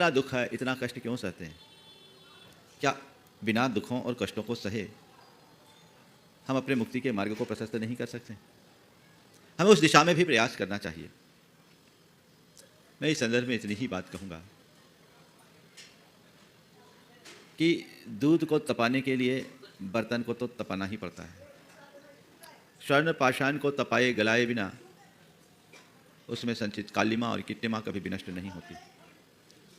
इतना दुख है, इतना कष्ट क्यों सहते हैं? क्या बिना दुखों और कष्टों को सहे हम अपने मुक्ति के मार्ग को प्रशस्त नहीं कर सकते? हमें उस दिशा में भी प्रयास करना चाहिए। मैं इस संदर्भ में इतनी ही बात कहूँगा कि दूध को तपाने के लिए बर्तन को तो तपाना ही पड़ता है। स्वर्ण पाषाण को तपाए गलाए बिना उसमें संचित कालिमा और किट्टिमा कभी भी नष्ट नहीं होती।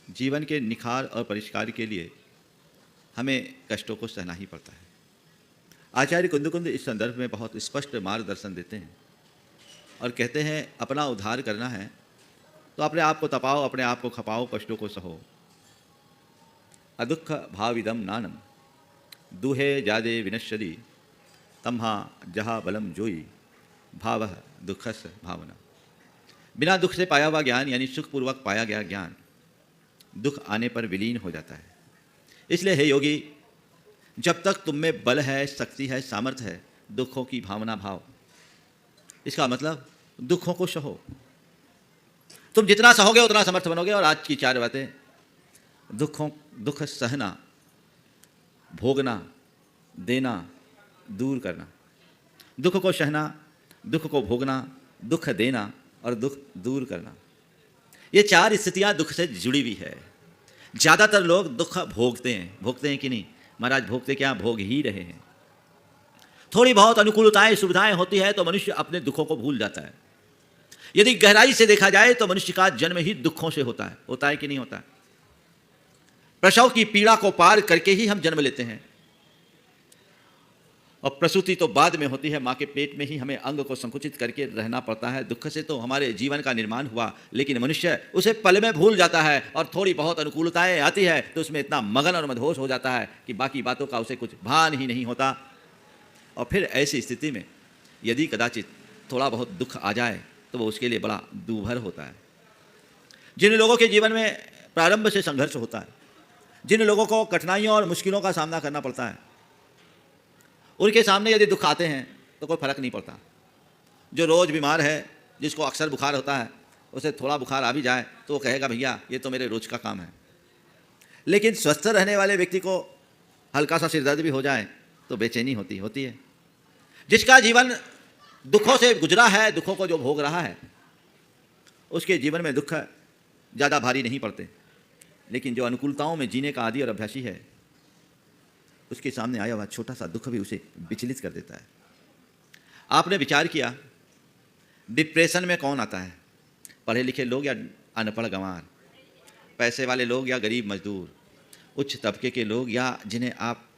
जीवन के निखार और परिष्कार के लिए हमें कष्टों को सहना ही पड़ता है। आचार्य कुंद इस संदर्भ में बहुत स्पष्ट मार्गदर्शन देते हैं और कहते हैं, अपना उद्धार करना है तो अपने आप को तपाओ, अपने आप को खपाओ, कष्टों को सहो। अदुख भाविदम नानम दुहे जादे विनश्यति तम्हा जहा बलम जोई भाव दुखस भावना। बिना दुख से पाया हुआ ज्ञान यानी सुखपूर्वक पाया गया ज्ञान दुख आने पर विलीन हो जाता है। इसलिए हे योगी, जब तक तुम में बल है, शक्ति है, सामर्थ्य है, दुखों की भावना भाव। इसका मतलब दुखों को सहो। तुम जितना सहोगे उतना समर्थ बनोगे। और आज की चार बातें: दुख सहना, भोगना, देना, दूर करना। दुख को सहना, दुख को भोगना, दुख देना और दुख दूर करना। ये चार स्थितियां दुख से जुड़ी हुई है। ज़्यादातर लोग दुख भोगते हैं कि नहीं? महाराज भोगते क्या, भोग ही रहे हैं। थोड़ी बहुत अनुकूलताएं, सुविधाएं होती है तो मनुष्य अपने दुखों को भूल जाता है। यदि गहराई से देखा जाए तो मनुष्य का जन्म ही दुखों से होता है कि नहीं होता है? प्रसव की पीड़ा को पार करके ही हम जन्म लेते हैं और प्रसूति तो बाद में होती है। माँ के पेट में ही हमें अंग को संकुचित करके रहना पड़ता है। दुख से तो हमारे जीवन का निर्माण हुआ, लेकिन मनुष्य उसे पल में भूल जाता है और थोड़ी बहुत अनुकूलताएं आती है तो उसमें इतना मगन और मदहोश हो जाता है कि बाकी बातों का उसे कुछ भान ही नहीं होता। और फिर ऐसी स्थिति में यदि कदाचित थोड़ा बहुत दुख आ जाए तो वो उसके लिए बड़ा दूभर होता है। जिन लोगों के जीवन में प्रारंभ से संघर्ष होता है, जिन लोगों को कठिनाइयों और मुश्किलों का सामना करना पड़ता है, उनके सामने यदि दुख आते हैं तो कोई फर्क नहीं पड़ता। जो रोज़ बीमार है, जिसको अक्सर बुखार होता है, उसे थोड़ा बुखार आ भी जाए तो वो कहेगा भैया ये तो मेरे रोज का काम है। लेकिन स्वस्थ रहने वाले व्यक्ति को हल्का सा सिरदर्द भी हो जाए तो बेचैनी होती है। जिसका जीवन दुखों से गुजरा है, दुखों को जो भोग रहा है, उसके जीवन में दुख ज़्यादा भारी नहीं पड़ते। लेकिन जो अनुकूलताओं में जीने का आदी और अभ्यासी है, उसके सामने आया हुआ छोटा सा दुख भी उसे विचलित कर देता है। आपने विचार किया, डिप्रेशन में कौन आता है? पढ़े लिखे लोग या अनपढ़ गंवार? पैसे वाले लोग या गरीब मजदूर? उच्च तबके के लोग या जिन्हें आप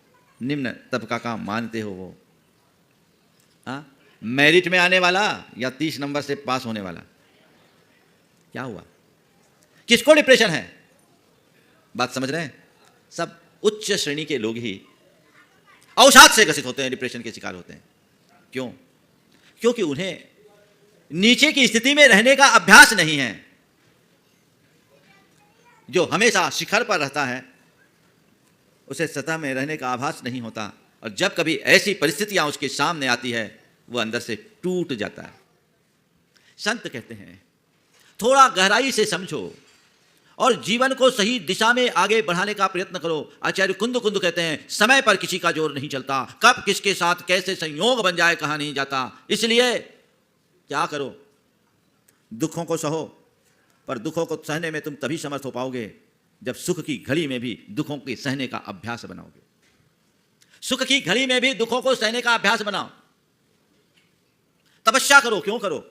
निम्न तबका का मानते हो वो? हाँ, मेरिट में आने वाला या 30 नंबर से पास होने वाला? क्या हुआ? किसको डिप्रेशन है? बात समझ रहे हैं? सब उच्च श्रेणी के लोग ही अवसाद से ग्रसित होते हैं, डिप्रेशन के शिकार होते हैं। क्यों? क्योंकि उन्हें नीचे की स्थिति में रहने का अभ्यास नहीं है। जो हमेशा शिखर पर रहता है उसे सतह में रहने का आभास नहीं होता, और जब कभी ऐसी परिस्थितियां उसके सामने आती है वो अंदर से टूट जाता है। संत कहते हैं, थोड़ा गहराई से समझो और जीवन को सही दिशा में आगे बढ़ाने का प्रयत्न करो। आचार्य कुंद कहते हैं, समय पर किसी का जोर नहीं चलता, कब किसके साथ कैसे संयोग बन जाए कहा नहीं जाता। इसलिए क्या करो? दुखों को सहो, पर दुखों को सहने में तुम तभी समर्थ हो पाओगे जब सुख की घड़ी में भी दुखों के सहने का अभ्यास बनाओगे। सुख की घड़ी में भी दुखों को सहने का अभ्यास बनाओ। तपस्या करो। क्यों करो?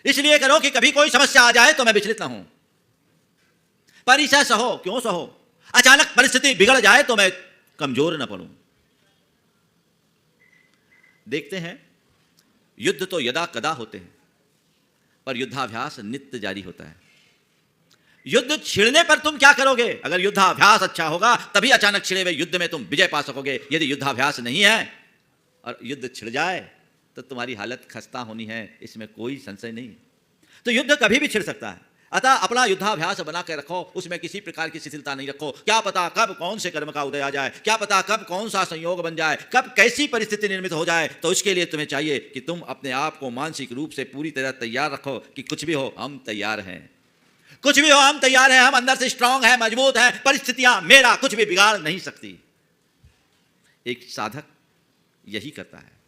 इसलिए करो कि कभी कोई समस्या आ जाए तो मैं विचलित ना हूं। पर इसे सहो। क्यों सहो? अचानक परिस्थिति बिगड़ जाए तो मैं कमजोर न पड़ूं। देखते हैं, युद्ध तो यदा कदा होते हैं, पर युद्धाभ्यास नित्य जारी होता है। युद्ध छिड़ने पर तुम क्या करोगे? अगर युद्धाभ्यास अच्छा होगा तभी अचानक छिड़े हुए युद्ध में तुम विजय पा सकोगे। यदि युद्धाभ्यास नहीं है और युद्ध छिड़ जाए तो तुम्हारी हालत खस्ता होनी है, इसमें कोई संशय नहीं। तो युद्ध कभी भी छिड़ सकता है। अतः अपना युद्धाभ्यास बना के रखो, उसमें किसी प्रकार की शिथिलता नहीं रखो। क्या पता कब कौन से कर्म का उदय आ जाए, क्या पता कब कौन सा संयोग बन जाए, कब कैसी परिस्थिति निर्मित हो जाए। तो उसके लिए तुम्हें चाहिए कि तुम अपने आप को मानसिक रूप से पूरी तरह तैयार रखो कि कुछ भी हो हम तैयार हैं। कुछ भी हो हम तैयार हैं, हम अंदर से स्ट्रांग हैं, मजबूत हैं, परिस्थितियां मेरा कुछ भी बिगाड़ नहीं सकती। एक साधक यही करता है।